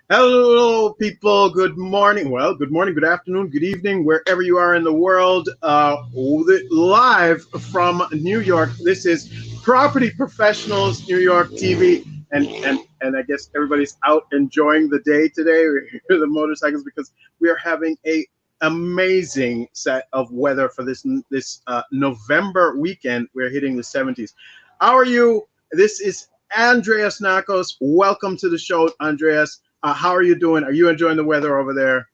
Hello, people. Good morning. Well, good morning, good afternoon, good evening, wherever you are in the world. Live from New York. This is Property Professionals New York TV, and I guess everybody's out enjoying the day today. We hear the motorcycles because we are having a amazing set of weather for this November weekend. We're hitting the 70s. How are you? This is Andreas Nakos. Welcome to the show, Andreas. How are you doing? Are you enjoying the weather over there?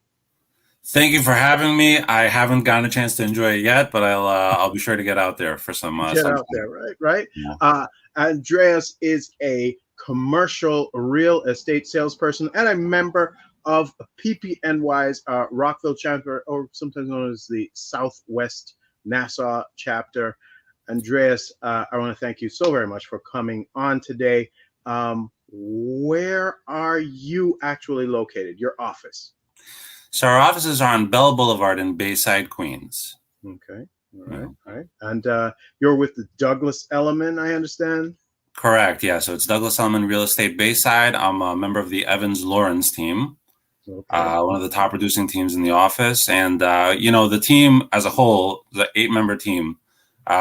Thank you for having me. I haven't gotten a chance to enjoy it yet, but I'll be sure to get out there for some Get out sunshine. there, right? Right. Yeah. Andreas is a commercial real estate salesperson and a member of PPNY's Rockville chapter, or sometimes known as the Southwest Nassau chapter. Andreas, I want to thank you so very much for coming on today. Where are you actually located? Your office? So our offices are on Bell Boulevard in Bayside, Queens. Okay. All right. Yeah. All right. And you're with the Douglas Elliman, I understand. Correct. Yeah. So it's Douglas Elliman Real Estate Bayside. I'm a member of the Evans Llorens team, Okay. one of the top producing teams in the office. And, the team as a whole, the 8-member team,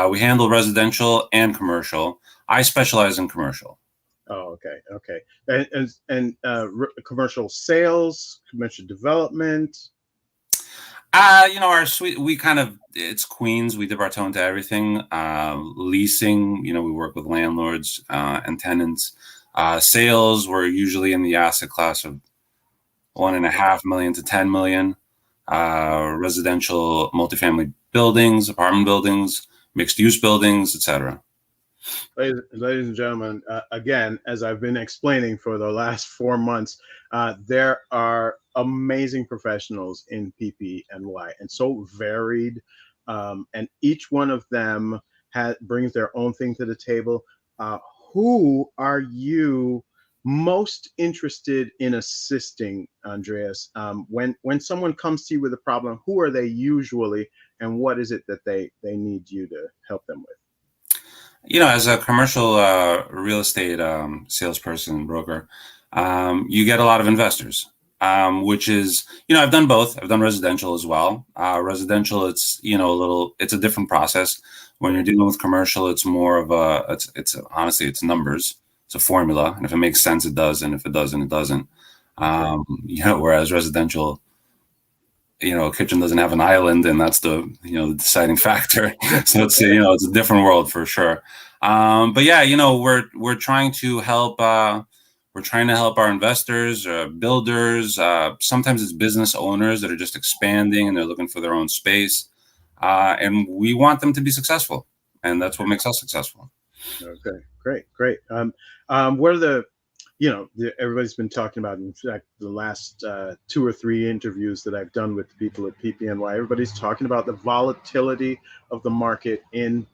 we handle residential and commercial. I specialize in commercial. Oh, okay. Okay. And commercial sales, commercial development. Our suite, it's Queens. We dip our toe into everything. Leasing, we work with landlords and tenants. Sales, we're usually in the asset class of 1.5 million to 10 million. Residential, multifamily buildings, apartment buildings, mixed use buildings, etc. Ladies and gentlemen, again, as I've been explaining for the last 4 months, there are amazing professionals in PPNY and so varied. And each one of them brings their own thing to the table. Who are you most interested in assisting, Andreas? When someone comes to you with a problem, who are they usually, and what is it that they need you to help them with? As a commercial real estate salesperson, broker, you get a lot of investors, which is, I've done both. I've done residential as well. Residential, it's a different process. When you're dealing with commercial, it's more of honestly, it's numbers. It's a formula. And if it makes sense, it does. And if it doesn't, it doesn't. Whereas residential, a kitchen doesn't have an island, and that's the deciding factor. So it's a different world for sure. But yeah, we're trying to help. We're trying to help our investors, builders. Sometimes it's business owners that are just expanding and they're looking for their own space, and we want them to be successful, and that's what makes us successful. Okay, great. What are everybody's been talking about, in fact, the last 2 or 3 interviews that I've done with the people at PPNY, everybody's talking about the volatility of the market in,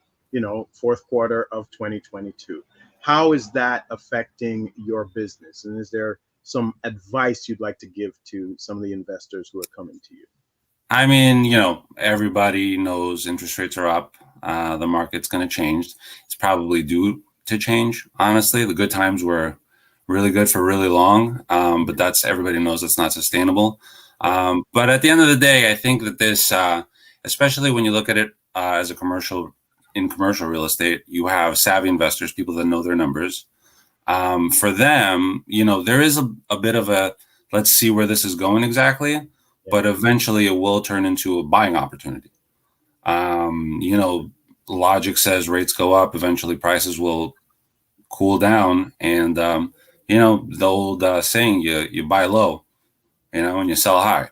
fourth quarter of 2022. How is that affecting your business? And is there some advice you'd like to give to some of the investors who are coming to you? I mean, everybody knows interest rates are up. The market's going to change. It's probably due to change. Honestly, the good times were really good for really long, but everybody knows it's not sustainable. But at the end of the day, I think that this, especially when you look at it as in commercial real estate, you have savvy investors, people that know their numbers. For them, there is a bit of a, let's see where this is going exactly, but eventually it will turn into a buying opportunity. Logic says rates go up, eventually prices will cool down, and the old saying, you buy low, and you sell high.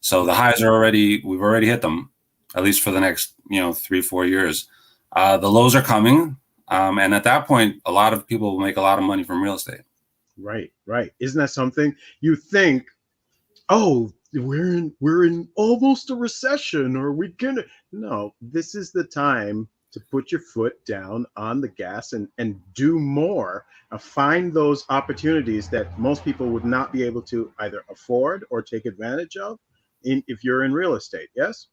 So the highs we've already hit them, at least for the next 3-4 years. The lows are coming, and at that point, a lot of people will make a lot of money from real estate. Right. Isn't that something? You think, oh, we're in almost a recession, or we can. No, this is the time to put your foot down on the gas and do more. Find those opportunities that most people would not be able to either afford or take advantage of if you're in real estate. Yes.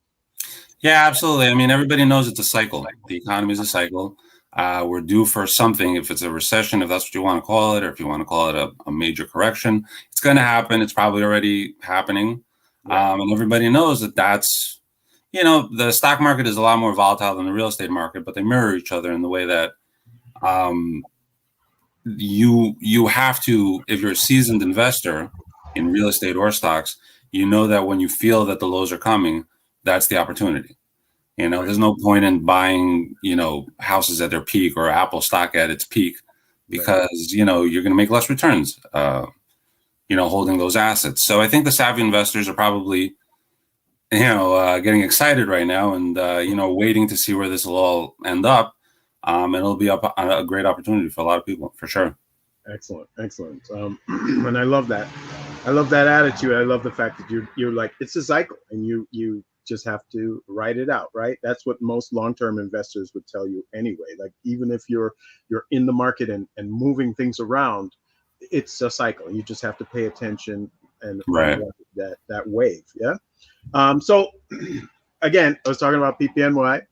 Yeah, absolutely. I mean, everybody knows it's a cycle. The economy is a cycle. We're due for something. If it's a recession, if that's what you want to call it, or if you want to call it a major correction, it's going to happen. It's probably already happening. And everybody knows that that's, the stock market is a lot more volatile than the real estate market, but they mirror each other in the way that you have to, if you're a seasoned investor in real estate or stocks, you know that when you feel that the lows are coming, that's the opportunity. There's no point in buying, houses at their peak or Apple stock at its peak, because, you're going to make less returns, holding those assets. So I think the savvy investors are probably, getting excited right now and, waiting to see where this will all end up. And it'll be a great opportunity for a lot of people, for sure. Excellent. And I love that. I love that attitude. I love the fact that you're like, it's a cycle, and you just have to ride it out, right? That's what most long-term investors would tell you anyway. Like, even if you're in the market and moving things around, it's a cycle. You just have to pay attention and that wave. Yeah. So again, I was talking about PPNY.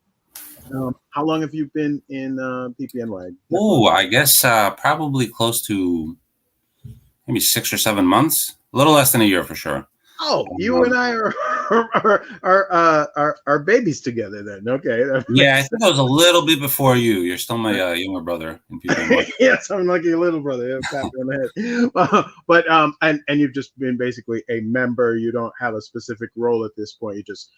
How long have you been in PPNY? Oh, I guess probably close to maybe 6 or 7 months. A little less than a year for sure. Oh, you and I are babies together then. Okay. Yeah, I think I was a little bit before you. You're still my younger brother in PPNY. Yes, I'm like your little brother. Pat on the head. And you've just been basically a member. You don't have a specific role at this point. You're just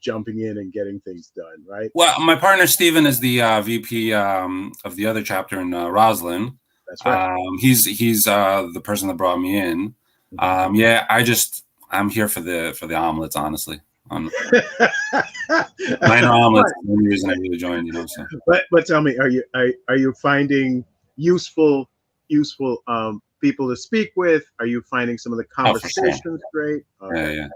jumping in and getting things done, right? Well, my partner Steven is the VP of the other chapter in Roslyn. That's right. He's the person that brought me in. I'm here for the omelets, honestly. Minor omelets is the only reason I really joined, So. But tell me, are you finding useful people to speak with? Are you finding some of the conversations great? Yeah.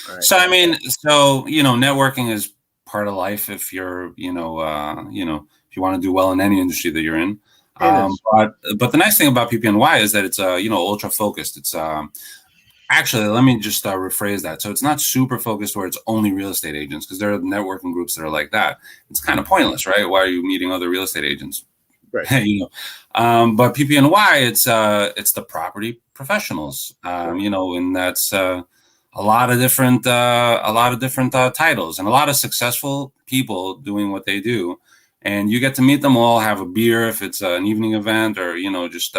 Right. So networking is part of life if you're, if you want to do well in any industry that you're in. But the nice thing about PPNY is that it's ultra focused. It's actually, let me just rephrase that. So it's not super focused where it's only real estate agents, because there are networking groups that are like that. It's kind of pointless, right? Why are you meeting other real estate agents? Right. But PPNY, it's the property professionals, and that's a lot of different titles and a lot of successful people doing what they do. And you get to meet them all, have a beer if it's an evening event, or, just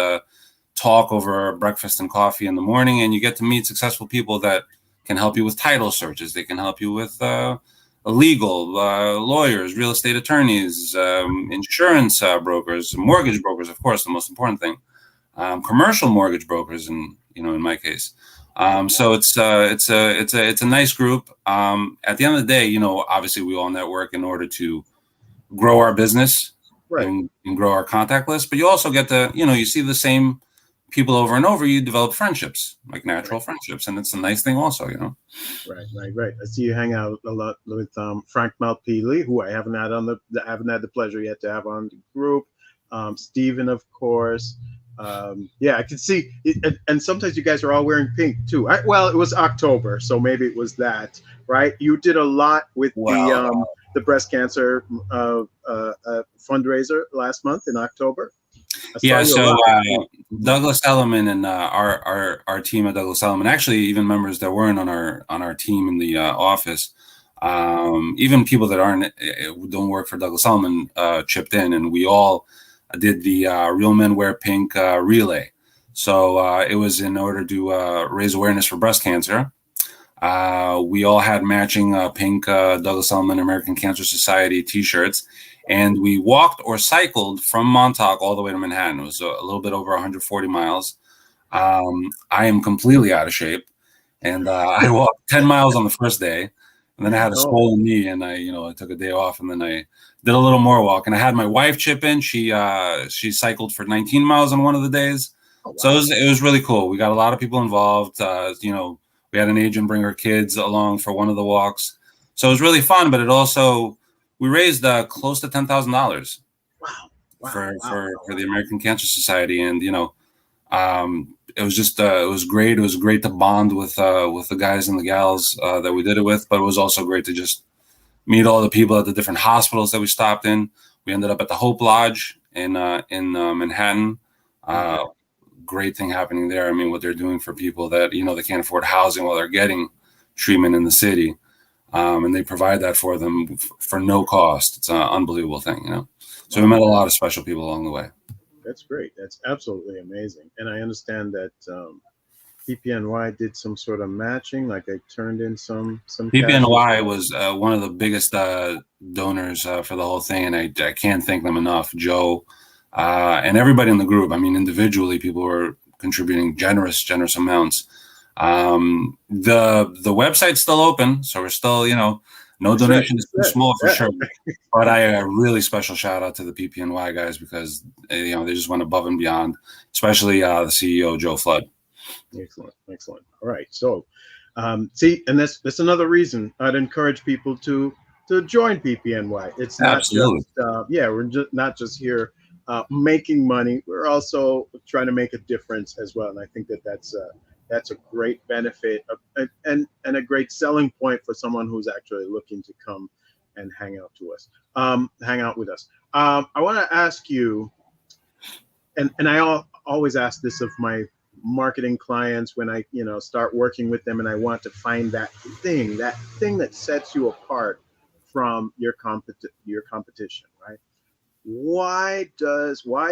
talk over breakfast and coffee in the morning. And you get to meet successful people that can help you with title searches. They can help you with legal, lawyers, real estate attorneys, insurance brokers, mortgage brokers, of course, the most important thing, commercial mortgage brokers, in my case. So it's a nice group. At the end of the day, obviously we all network in order to grow our business, right, and grow our contact list. But you also get to, you see the same people over and over. You develop friendships, like natural friendships, and it's a nice thing also, Right. I see you hang out a lot with Frank Malpili, who I haven't had the pleasure yet to have on the group. Stephen, of course. I can see it, and sometimes you guys are all wearing pink too. It was October, so maybe it was that, right? You did a lot with the breast cancer fundraiser last month in October. Yeah, so Douglas Elliman and our team at Douglas Elliman, actually even members that weren't on our team in the office, even people that don't work for Douglas Elliman chipped in, and we all did the Real Men Wear Pink relay. So it was in order to raise awareness for breast cancer. We all had matching pink Douglas Elliman American Cancer Society t-shirts, and we walked or cycled from Montauk all the way to Manhattan. It was a little bit over 140 miles. I am completely out of shape, and I walked 10 miles on the first day, and then I had a swollen knee, and I took a day off, and then I did a little more walk, and I had my wife chip in. She cycled for 19 miles on one of the days. Oh, wow. So it was really cool. We got a lot of people involved. We had an agent bring her kids along for one of the walks. So it was really fun, but we raised close to $10,000 for the American Cancer Society. And, it was just, it was great. It was great to bond with the guys and the gals that we did it with, but it was also great to just meet all the people at the different hospitals that we stopped in. We ended up at the Hope Lodge in Manhattan. Great thing happening there. I mean, what they're doing for people that, they can't afford housing while they're getting treatment in the city. And they provide that for them for no cost. It's an unbelievable thing, So we met a lot of special people along the way. That's great. That's absolutely amazing. And I understand that PPNY did some sort of matching, like they turned in some PPNY was one of the biggest donors for the whole thing, and I can't thank them enough. Joe and everybody in the group. I mean, individually, people were contributing generous amounts. The website's still open, so we're still, no donation is too small for sure. But a really special shout out to the PPNY guys because they just went above and beyond, especially the CEO Joe Flood. Excellent. All right, so see, and that's another reason I'd encourage people to join PPNY. It's not Absolutely. just we're not just here making money. We're also trying to make a difference as well, and I think that's a great benefit and a great selling point for someone who's actually looking to come and hang out with us. I want to ask you, and I always ask this of my marketing clients when I start working with them, and I want to find that thing that sets you apart from your competition, right? Why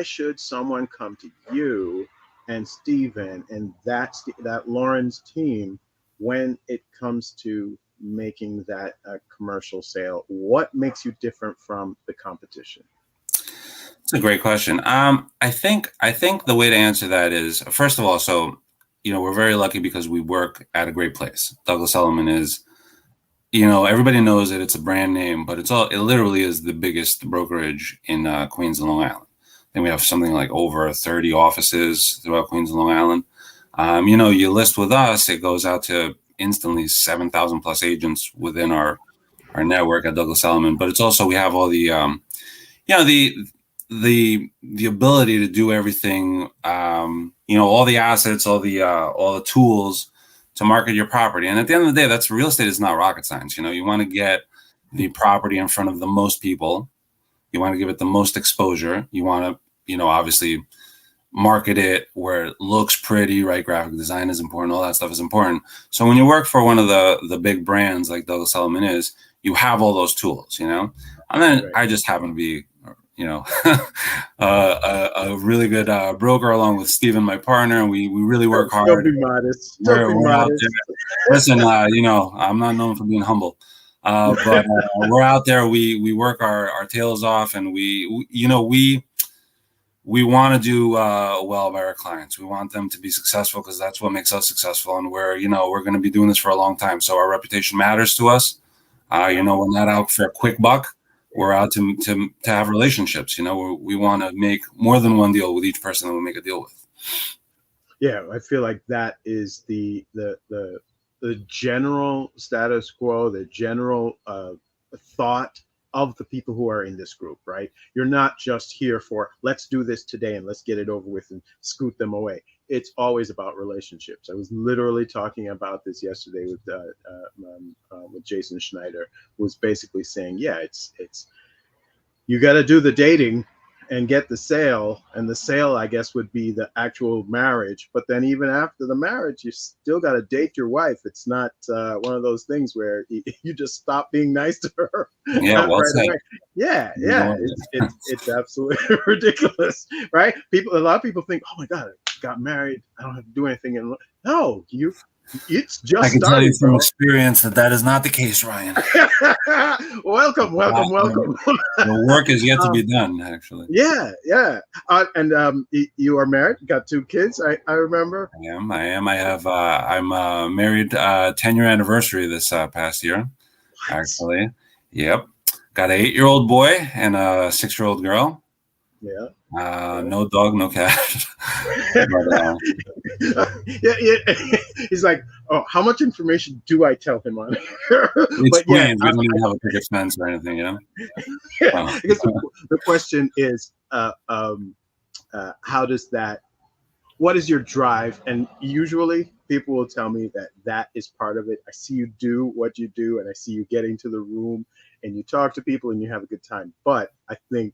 should someone come to you and Steven and that Llorens team when it comes to making that commercial sale? What makes you different from the competition? It's a great question. I think the way to answer that is, first of all, so we're very lucky because we work at a great place. Douglas Elliman is, everybody knows that it's a brand name, but it literally is the biggest brokerage in Queens and Long Island. And we have something like over 30 offices throughout Queens and Long Island. You list with us, it goes out to instantly 7,000 plus agents within our network at Douglas Elliman. But it's also, we have all the, the ability to do everything, all the assets, all the tools to market your property. And at the end of the day, that's real estate is not rocket science. You want to get the property in front of the most people. You want to give it the most exposure. You want to, obviously market it where it looks pretty, right? Graphic design is important. All that stuff is important. So when you work for one of the big brands like Douglas Elliman is, you have all those tools, And then right. I just happen to be, a really good broker along with Steven, my partner, and we really work hard. Don't be modest. We're out there. Listen, I'm not known for being humble, but we're out there. We work our tails off, and we want to do well by our clients. We want them to be successful because that's what makes us successful, and we're going to be doing this for a long time. So our reputation matters to us. We're not out for a quick buck. We're out to have relationships. We want to make more than one deal with each person that we make a deal with. Yeah, I feel like that is the general status quo, the general thought of the people who are in this group, right? You're not just here for let's do this today and let's get it over with and scoot them away. It's always about relationships. I was literally talking about this yesterday with Jason Schneider, who was basically saying, yeah, it's you got to do the dating and get the sale, and the sale, I guess, would be the actual marriage. But then even after the marriage, you still got to date your wife. It's not one of those things where you just stop being nice to her. Yeah, well said. Yeah. It's absolutely ridiculous, right? A lot of people think, oh my God, I got married, I don't have to do anything. And no, it's just I can tell you from experience that is not the case, Ryan. Welcome. The work is yet to be done, actually. Yeah. And you are married, got 2 kids, I remember. I am. I'm married 10-year anniversary this past year. What? Actually. Yep. Got an 8-year-old boy and a 6-year-old girl. Yeah. No dog, no cat. But, yeah. He's like, oh, how much information do I tell him on here? It's plain. We don't even have a picket fence or anything, I guess the question is, how does that? What is your drive? And usually, people will tell me that is part of it. I see you do what you do, and I see you get into the room and you talk to people and you have a good time. But I think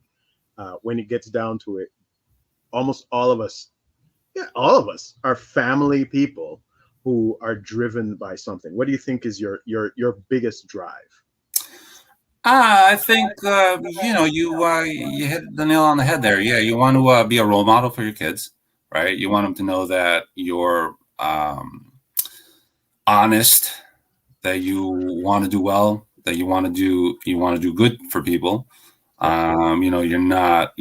when it gets down to it, almost all of us, yeah, all of us are family people who are driven by something. What do you think is your biggest drive? I think you hit the nail on the head there. Yeah, you want to be a role model for your kids, right? You want them to know that you're honest, that you want to do well, that you want to do good for people. You're not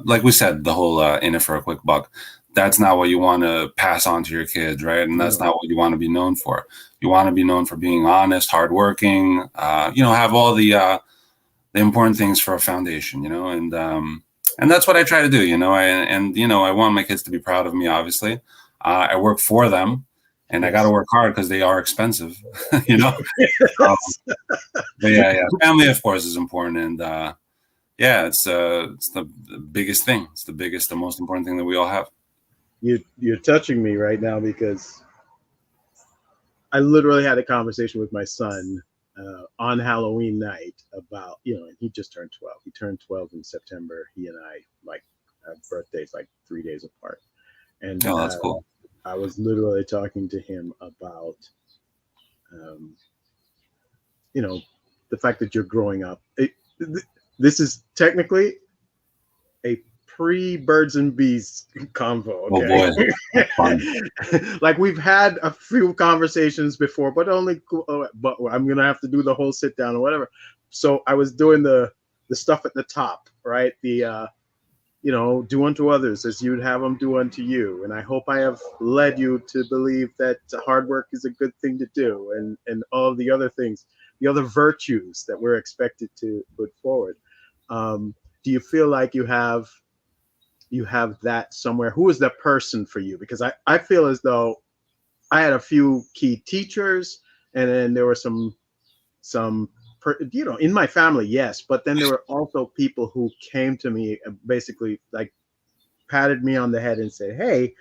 like we said, the whole in it for a quick buck. That's not what you want to pass on to your kids, right? And that's not what you want to be known for. You want to be known for being honest, hardworking, have all the important things for a foundation, and that's what I try to do, I want my kids to be proud of me, obviously. I work for them, and I got to work hard because they are expensive, But yeah, family, of course, is important, and it's the biggest thing. It's the most important thing that we all have. You're touching me right now because I literally had a conversation with my son on Halloween night about, and he just turned 12. He turned 12 in September. He and I have birthdays like 3 days apart. And that's cool. I was literally talking to him about, the fact that you're growing up. This is technically a pre-birds and bees convo. Okay? Oh boy. Like we've had a few conversations before, but I'm gonna have to do the whole sit down or whatever. So I was doing the stuff at the top, right? The do unto others as you'd have them do unto you. And I hope I have led you to believe that hard work is a good thing to do, and all of the other things, the other virtues that we're expected to put forward. Do you feel like you have that somewhere? Who is that person for you? Because I feel as though I had a few key teachers, and then there were some in my family, yes, but then there were also people who came to me and basically like patted me on the head and said, hey,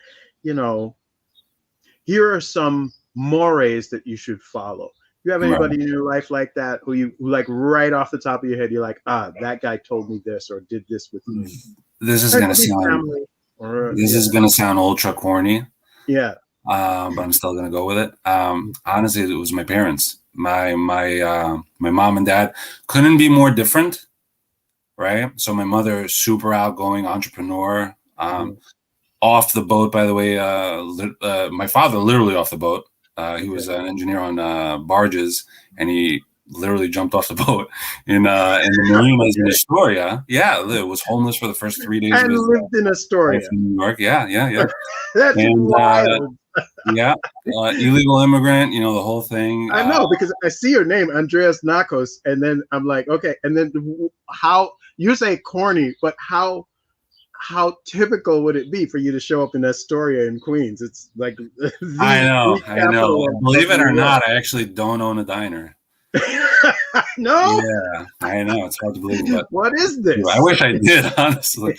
here are some mores that you should follow. You have anybody in your life like that who like right off the top of your head, you're like, that guy told me this or did this with me? This is going to sound ultra corny. Yeah. But I'm still going to go with it. Honestly, it was my parents. My mom and dad couldn't be more different, right? So my mother, super outgoing entrepreneur, off the boat, by the way. My father, literally off the boat. He was an engineer on barges, and he literally jumped off the boat in the marinas in Astoria. Yeah, it was homeless for the first 3 days. And lived in Astoria, in New York. Yeah. That's wild. Illegal immigrant, the whole thing. I know, because I see your name, Andreas Nakos, and then I'm like, okay. And then how you say corny, but how typical would it be for you to show up in Astoria in Queens? It's like I know. Believe it or not, I actually don't own a diner. No. Yeah, I know. It's hard to believe. But what is this? I wish I did, honestly.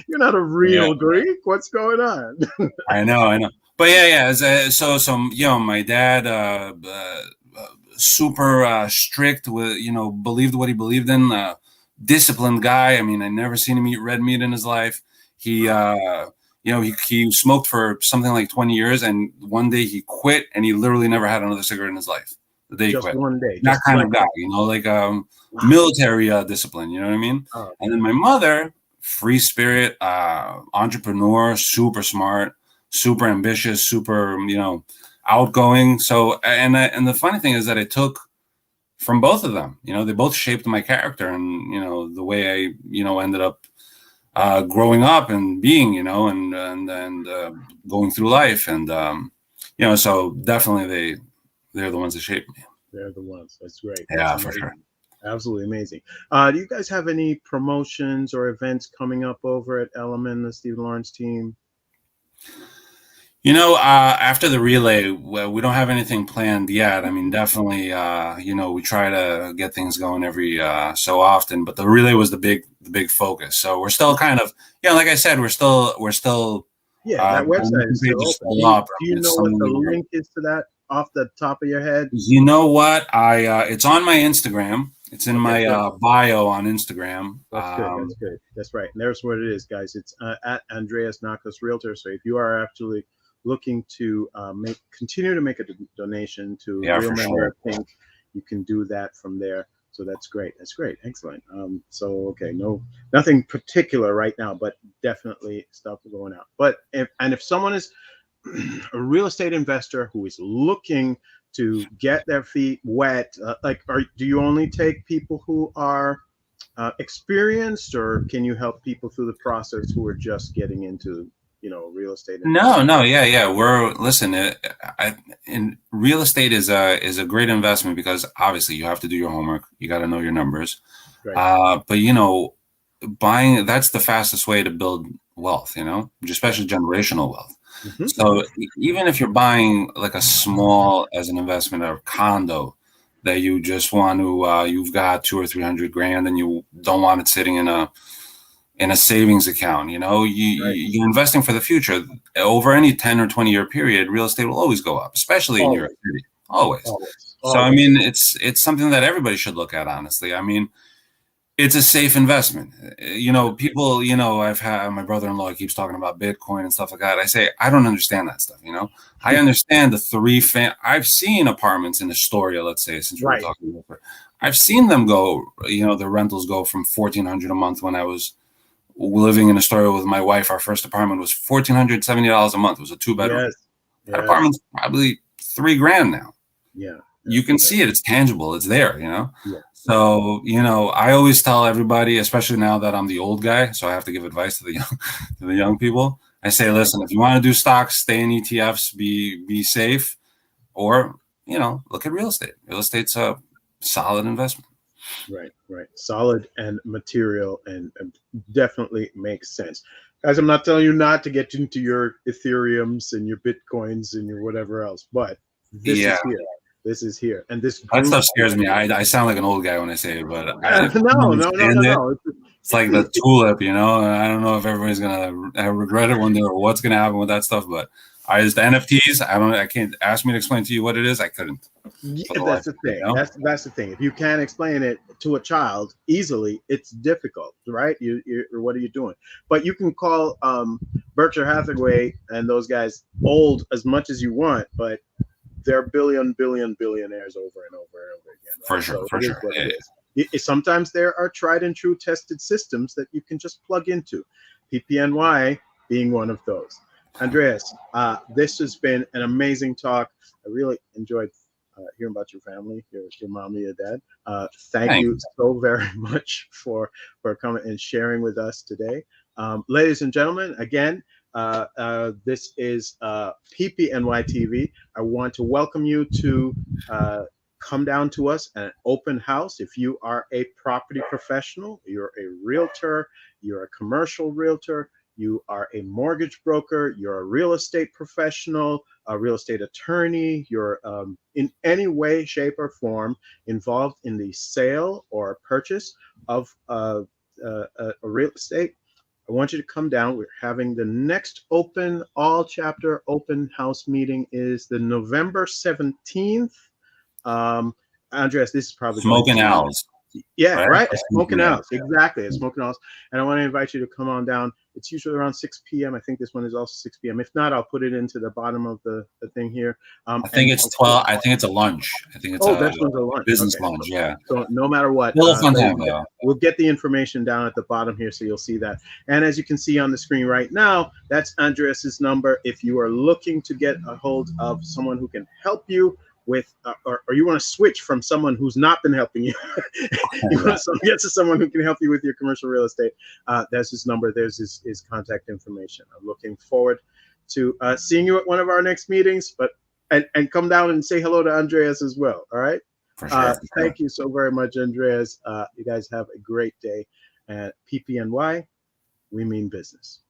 You're not a real Greek. What's going on? I know. But yeah. So my dad, super strict with, believed what he believed in. Disciplined guy. I mean, I never seen him eat red meat in his life. He, he smoked for something like 20 years, and one day he quit, and he literally never had another cigarette in his life. The day he quit. One day. That kind of guy, like military discipline. You know what I mean? Oh. And then my mother, free spirit, entrepreneur, super smart, super ambitious, super outgoing. So and the funny thing is that I took from both of them. They both shaped my character and the way I ended up growing up and being and going through life, and so definitely they're the ones that shaped me. They're the ones. That's great. Yeah, for sure. Absolutely amazing. Do you guys have any promotions or events coming up over at Elliman, the Stephen Llorens team? After the relay, we don't have anything planned yet. I mean, definitely, we try to get things going every so often, but the relay was the big focus. So we're still kind of, like I said, we're still. Yeah, that website is still open. Do you know what the link is to that off the top of your head? You know what? It's on my Instagram. It's in my bio on Instagram. That's good. That's good. That's right. And there's what it is, guys. It's at Andreas Nakos Realtor. So if you are actually looking to continue to make a donation to Real Men Wear Pink, you can do that from there. So that's great. That's great. Excellent. So okay, nothing particular right now, but definitely stuff going out. But if someone is a real estate investor who is looking to get their feet wet, do you only take people who are experienced, or can you help people through the process who are just getting into real estate? No, yeah. In real estate is a great investment because obviously you have to do your homework. You got to know your numbers. Right. But buying, that's the fastest way to build wealth. Especially generational wealth. Mm-hmm. So even if you're buying like a small as an investment or condo that you just want to, you've got $200,000 or $300,000 and you don't want it sitting in a savings account, you're investing for the future. Over any 10 or 20 year period, real estate will always go up, especially in New York City. Always. So, I mean, it's something that everybody should look at, honestly. I mean, it's a safe investment. People, I've had my brother-in-law keeps talking about Bitcoin and stuff like that. I say, I don't understand that stuff. I understand I've seen apartments in Astoria, let's say, since we're talking about it. I've seen them go, the rentals go from $1,400 a month. When I was living in Astoria with my wife, our first apartment was $1,470 a month. It was a 2-bedroom. Yes. That apartment's probably $3,000 now. Yeah. You can see it. It's tangible. It's there, Yeah. So, I always tell everybody, especially now that I'm the old guy, so I have to give advice to the young people. I say, listen, if you want to do stocks, stay in ETFs, be safe, or, look at real estate. Real estate's a solid investment. Right. Solid and material and definitely makes sense. Guys, I'm not telling you not to get into your Ethereums and your Bitcoins and your whatever else, but this is here. This is here, and that stuff scares me. I sound like an old guy when I say it, but no. It's like the tulip, and I don't know if everybody's gonna regret it one day or what's gonna happen with that stuff. But the NFTs, I can't ask me to explain to you what it is. I couldn't. That's the thing. That's the thing. If you can't explain it to a child easily, it's difficult, right? What are you doing? But you can call Berkshire Hathaway and those guys old as much as you want, but they're billionaires over and over and over again. Right? For sure. Sometimes there are tried and true tested systems that you can just plug into. PPNY being one of those. Andreas, this has been an amazing talk. I really enjoyed hearing about your family, your mom and your dad. Thank you so very much for coming and sharing with us today. Ladies and gentlemen, again, this is PPNY TV. I want to welcome you to come down to us at an open house. If you are a property professional, you're a realtor, you're a commercial realtor, you are a mortgage broker, you're a real estate professional, a real estate attorney, you're in any way, shape, or form involved in the sale or purchase of a real estate, I want you to come down. We're having the next all chapter open house meeting is the November 17th. Andreas, this is probably Smoking Owls. Yeah, right. Smoking Owls. Exactly. It's Smoking Owls. And I want to invite you to come on down. It's usually around 6 p.m. I think this one is also 6 p.m. If not, I'll put it into the bottom of the thing here. I think it's 12. I think it's a lunch. I think it's this one's a lunch. Business lunch. Yeah. So no matter what, we'll get the information down at the bottom here, so you'll see that. And as you can see on the screen right now, that's Andreas's number. If you are looking to get a hold of someone who can help you with, or you want to switch from someone who's not been helping you, you want to get to someone who can help you with your commercial real estate, that's his number. There's his contact information. I'm looking forward to seeing you at one of our next meetings, and come down and say hello to Andreas as well. All right. For sure. Thank you so very much, Andreas. You guys have a great day. At PPNY, we mean business.